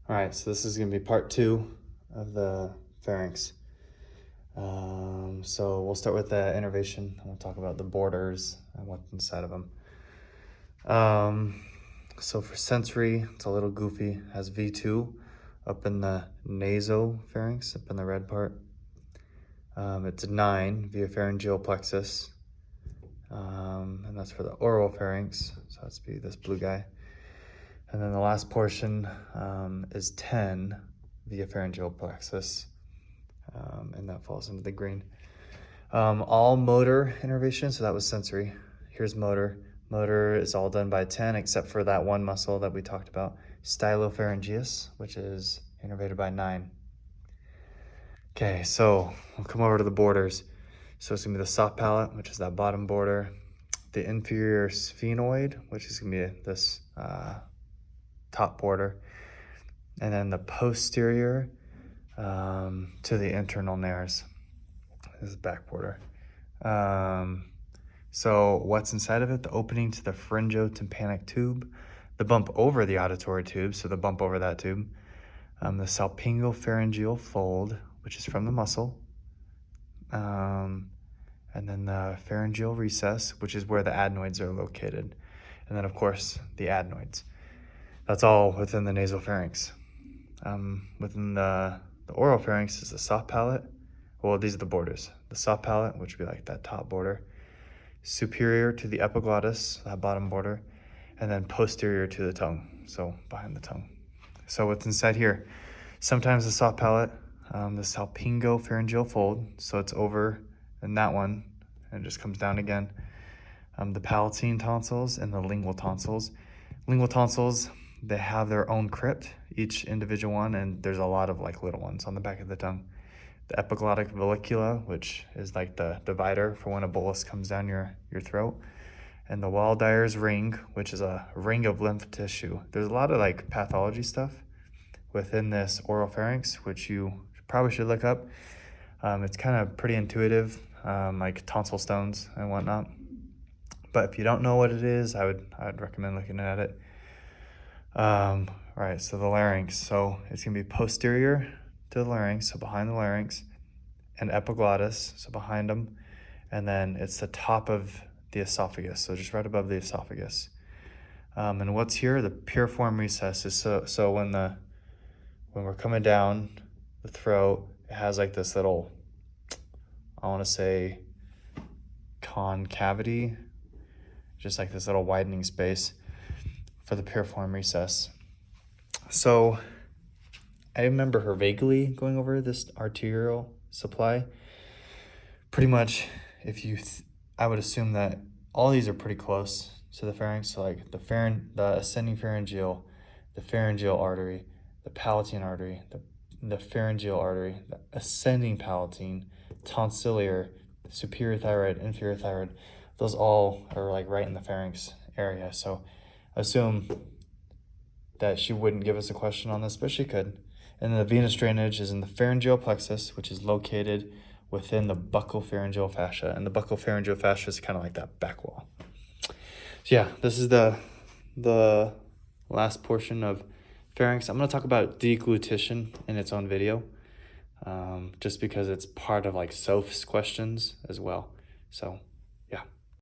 All right, so this is going to be part 2 of the pharynx. So we'll start with the innervation, and we'll talk about the borders and what's inside of them. So for sensory, it's a little goofy. It has V2 up in the nasopharynx, up in the red part. It's 9 via pharyngeal plexus, and that's for the oral pharynx. So that's be this blue guy. And then the last portion is 10 via pharyngeal plexus, and that falls into the green. All motor innervation, so that was sensory. Here's motor. Motor is all done by 10 except for that one muscle that we talked about, stylopharyngeus, which is innervated by 9. Okay, so we'll come over to the borders. So it's gonna be the soft palate, which is that bottom border, the inferior sphenoid, which is gonna be this top border, and then the posterior to the internal nares. This is back border. So what's inside of it? The opening to the pharyngotympanic tube, the bump over the auditory tube, so the bump over that tube, the salpingopharyngeal fold, which is from the muscle, and then the pharyngeal recess, which is where the adenoids are located, and then of course the adenoids. That's all within the nasopharynx. Within the oral pharynx is the soft palate. Well, these are the borders. The soft palate, which would be like that top border, superior to the epiglottis, that bottom border, and then posterior to the tongue, so behind the tongue. So what's inside here? Sometimes the soft palate, the salpingopharyngeal fold, so it's over in that one, and it just comes down again. The palatine tonsils and the lingual tonsils. Lingual tonsils, they have their own crypt, each individual one, and there's a lot of like little ones on the back of the tongue. The epiglottic vallecula, which is like the divider for when a bolus comes down your throat, and the Waldeyer's ring, which is a ring of lymph tissue. There's a lot of like pathology stuff within this oral pharynx, which you probably should look up. It's kind of pretty intuitive, like tonsil stones and whatnot. But if you don't know what it is, I would recommend looking at it. All right, so the larynx. So it's gonna be posterior to the larynx, so behind the larynx, and epiglottis, so behind them, and then it's the top of the esophagus, so just right above the esophagus. And what's here? The piriform recess is so when we're coming down the throat, it has like this little, I want to say, concavity, just like this little widening space for the piriform recess. So I remember her vaguely going over this arterial supply. Pretty much, I would assume that all these are pretty close to the pharynx. So like the ascending pharyngeal, the pharyngeal artery, the palatine artery, the pharyngeal artery, the ascending palatine, tonsillier, superior thyroid, inferior thyroid. Those all are like right in the pharynx area. So assume that she wouldn't give us a question on this, but she could. And the venous drainage is in the pharyngeal plexus, which is located within the buccopharyngeal fascia. And the buccopharyngeal fascia is kind of like that back wall. So yeah, this is the last portion of pharynx. I'm going to talk about deglutition in its own video, just because it's part of like Soph's questions as well. So